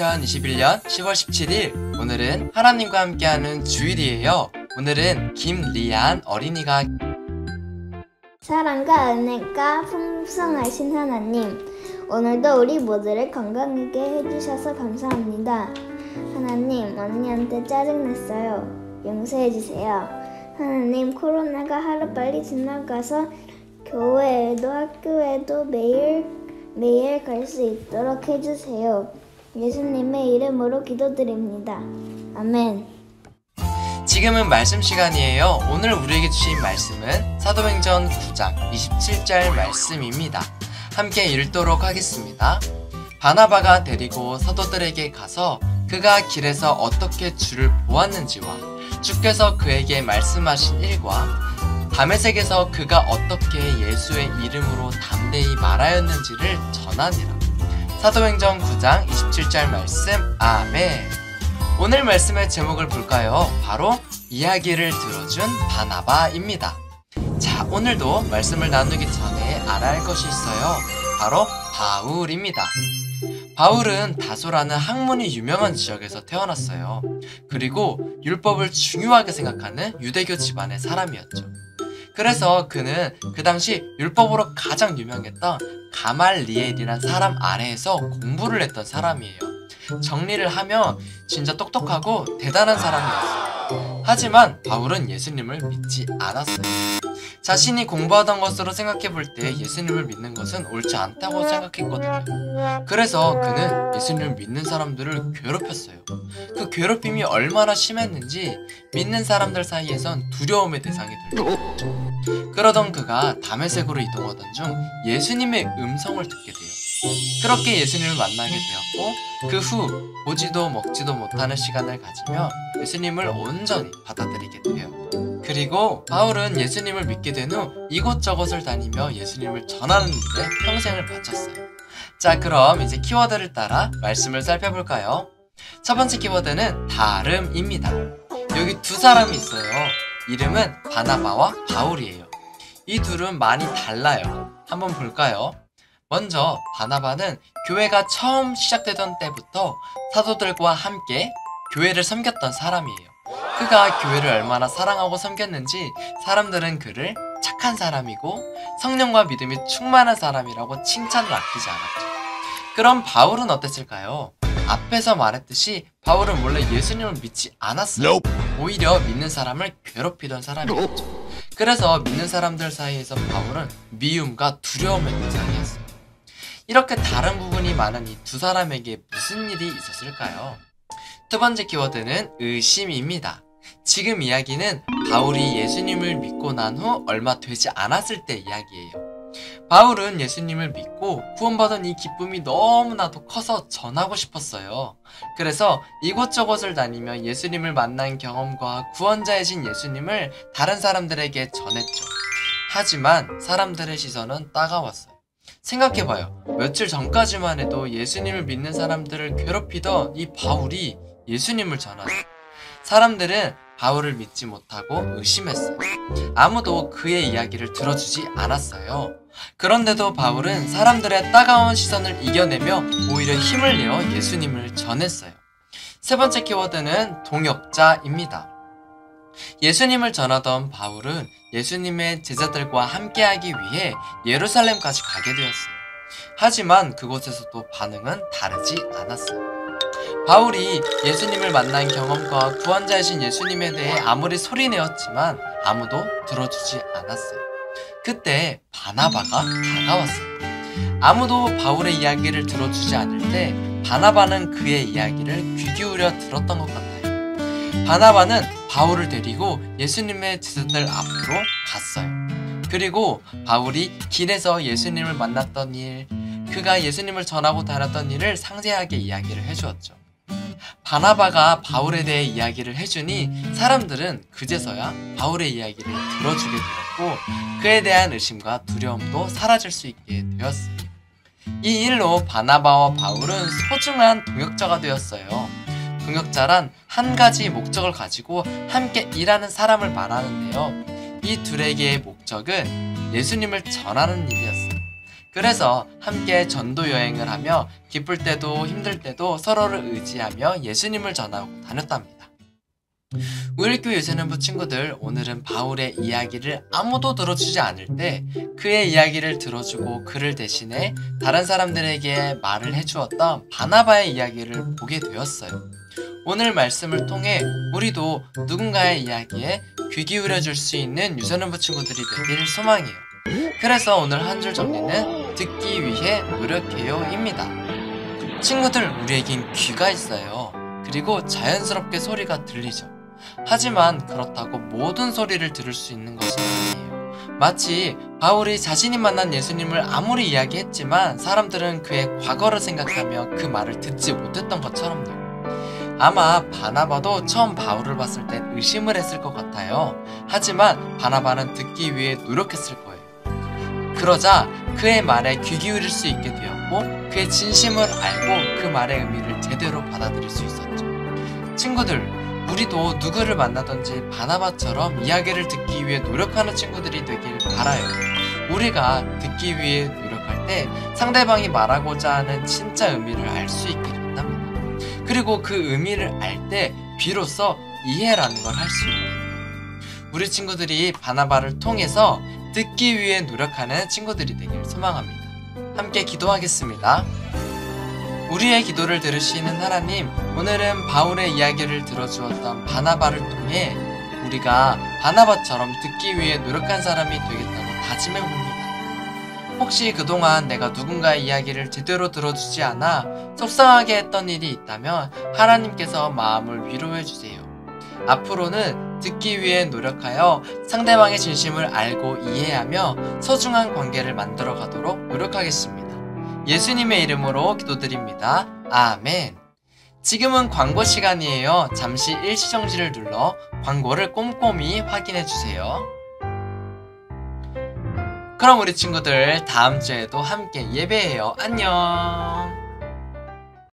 2021년 10월 17일 오늘은 하나님과 함께하는 주일이에요. 오늘은 김리안 어린이가 사랑과 은혜가 풍성하신 하나님, 오늘도 우리 모두를 건강하게 해주셔서 감사합니다. 하나님, 언니한테 짜증냈어요. 용서해주세요. 하나님, 코로나가 하루빨리 지나가서 교회에도 학교에도 매일 갈 수 있도록 해주세요. 예수님의 이름으로 기도드립니다. 아멘. 지금은 말씀 시간이에요. 오늘 우리에게 주신 말씀은 사도행전 9장 27절 말씀입니다. 함께 읽도록 하겠습니다. 바나바가 데리고 사도들에게 가서 그가 길에서 어떻게 주를 보았는지와 주께서 그에게 말씀하신 일과 다메섹에서 그가 어떻게 예수의 이름으로 담대히 말하였는지를 전하니라. 사도행전 9장 27절 말씀. 아멘. 오늘 말씀의 제목을 볼까요? 바로 이야기를 들어준 바나바입니다. 자, 오늘도 말씀을 나누기 전에 알아야 할 것이 있어요. 바로 바울입니다. 바울은 다소라는 학문이 유명한 지역에서 태어났어요. 그리고 율법을 중요하게 생각하는 유대교 집안의 사람이었죠. 그래서 그는 그 당시 율법으로 가장 유명했던 가말리엘이란 사람 아래에서 공부를 했던 사람이에요. 정리를 하면 진짜 똑똑하고 대단한 사람이었어요. 하지만 바울은 예수님을 믿지 않았어요. 자신이 공부하던 것으로 생각해 볼 때 예수님을 믿는 것은 옳지 않다고 생각했거든요. 그래서 그는 예수님을 믿는 사람들을 괴롭혔어요. 그 괴롭힘이 얼마나 심했는지 믿는 사람들 사이에선 두려움의 대상이 되죠. 그러던 그가 다메섹으로 이동하던 중 예수님의 음성을 듣게 돼요. 그렇게 예수님을 만나게 되었고 그 후 보지도 먹지도 못하는 시간을 가지며 예수님을 온전히 받아들이게 돼요. 그리고 바울은 예수님을 믿게 된 후 이곳저곳을 다니며 예수님을 전하는 일에 평생을 바쳤어요. 자, 그럼 이제 키워드를 따라 말씀을 살펴볼까요? 첫 번째 키워드는 다름입니다. 여기 두 사람이 있어요. 이름은 바나바와 바울이에요. 이 둘은 많이 달라요. 한번 볼까요? 먼저 바나바는 교회가 처음 시작되던 때부터 사도들과 함께 교회를 섬겼던 사람이에요. 그가 교회를 얼마나 사랑하고 섬겼는지 사람들은 그를 착한 사람이고 성령과 믿음이 충만한 사람이라고 칭찬을 아끼지 않았죠. 그럼 바울은 어땠을까요? 앞에서 말했듯이 바울은 원래 예수님을 믿지 않았어요. 오히려 믿는 사람을 괴롭히던 사람이었죠. 그래서 믿는 사람들 사이에서 바울은 미움과 두려움의 대상이었어요. 이렇게 다른 부분이 많은 이 두 사람에게 무슨 일이 있었을까요? 두 번째 키워드는 의심입니다. 지금 이야기는 바울이 예수님을 믿고 난 후 얼마 되지 않았을 때 이야기예요. 바울은 예수님을 믿고 구원받은 이 기쁨이 너무나도 커서 전하고 싶었어요. 그래서 이곳저곳을 다니며 예수님을 만난 경험과 구원자이신 예수님을 다른 사람들에게 전했죠. 하지만 사람들의 시선은 따가웠어요. 생각해봐요. 며칠 전까지만 해도 예수님을 믿는 사람들을 괴롭히던 이 바울이 예수님을 전하죠. 사람들은 바울을 믿지 못하고 의심했어요. 아무도 그의 이야기를 들어주지 않았어요. 그런데도 바울은 사람들의 따가운 시선을 이겨내며 오히려 힘을 내어 예수님을 전했어요. 세 번째 키워드는 동역자입니다. 예수님을 전하던 바울은 예수님의 제자들과 함께하기 위해 예루살렘까지 가게 되었어요. 하지만 그곳에서도 반응은 다르지 않았어요. 바울이 예수님을 만난 경험과 구원자이신 예수님에 대해 아무리 소리내었지만 아무도 들어주지 않았어요. 그때 바나바가 다가왔어요. 아무도 바울의 이야기를 들어주지 않을 때 바나바는 그의 이야기를 귀 기울여 들었던 것 같아요. 바나바는 바울을 데리고 예수님의 제자들 앞으로 갔어요. 그리고 바울이 길에서 예수님을 만났던 일, 그가 예수님을 전하고 다녔던 일을 상세하게 이야기를 해주었죠. 바나바가 바울에 대해 이야기를 해주니 사람들은 그제서야 바울의 이야기를 들어주게 되었고 그에 대한 의심과 두려움도 사라질 수 있게 되었어요. 이 일로 바나바와 바울은 소중한 동역자가 되었어요. 동역자란 한 가지 목적을 가지고 함께 일하는 사람을 말하는데요. 이 둘에게의 목적은 예수님을 전하는 일이었어요. 그래서 함께 전도 여행을 하며 기쁠 때도 힘들 때도 서로를 의지하며 예수님을 전하고 다녔답니다. 우일교회 유세년부 친구들, 오늘은 바울의 이야기를 아무도 들어주지 않을 때 그의 이야기를 들어주고 그를 대신해 다른 사람들에게 말을 해주었던 바나바의 이야기를 보게 되었어요. 오늘 말씀을 통해 우리도 누군가의 이야기에 귀 기울여 줄 수 있는 유세년부 친구들이 되길 소망해요. 그래서 오늘 한 줄 정리는 듣기 위해 노력해요 입니다. 친구들, 우리에겐 귀가 있어요. 그리고 자연스럽게 소리가 들리죠. 하지만 그렇다고 모든 소리를 들을 수 있는 것은 아니에요. 마치 바울이 자신이 만난 예수님을 아무리 이야기했지만 사람들은 그의 과거를 생각하며 그 말을 듣지 못했던 것처럼요. 아마 바나바도 처음 바울을 봤을 땐 의심을 했을 것 같아요. 하지만 바나바는 듣기 위해 노력했을 거예요. 그러자 그의 말에 귀 기울일 수 있게 되었고 그의 진심을 알고 그 말의 의미를 제대로 받아들일 수 있었죠. 친구들, 우리도 누구를 만나든지 바나바처럼 이야기를 듣기 위해 노력하는 친구들이 되길 바라요. 우리가 듣기 위해 노력할 때 상대방이 말하고자 하는 진짜 의미를 알 수 있게 된답니다. 그리고 그 의미를 알 때 비로소 이해라는 걸 할 수 있게 돼요. 우리 친구들이 바나바를 통해서 듣기 위해 노력하는 친구들이 되길 소망합니다. 함께 기도하겠습니다. 우리의 기도를 들으시는 하나님, 오늘은 바울의 이야기를 들어주었던 바나바를 통해 우리가 바나바처럼 듣기 위해 노력한 사람이 되겠다고 다짐해봅니다. 혹시 그동안 내가 누군가의 이야기를 제대로 들어주지 않아 속상하게 했던 일이 있다면 하나님께서 마음을 위로해주세요. 앞으로는 듣기 위해 노력하여 상대방의 진심을 알고 이해하며 소중한 관계를 만들어 가도록 노력하겠습니다. 예수님의 이름으로 기도드립니다. 아멘. 지금은 광고 시간이에요. 잠시 일시정지를 눌러 광고를 꼼꼼히 확인해주세요. 그럼 우리 친구들 다음 주에도 함께 예배해요. 안녕.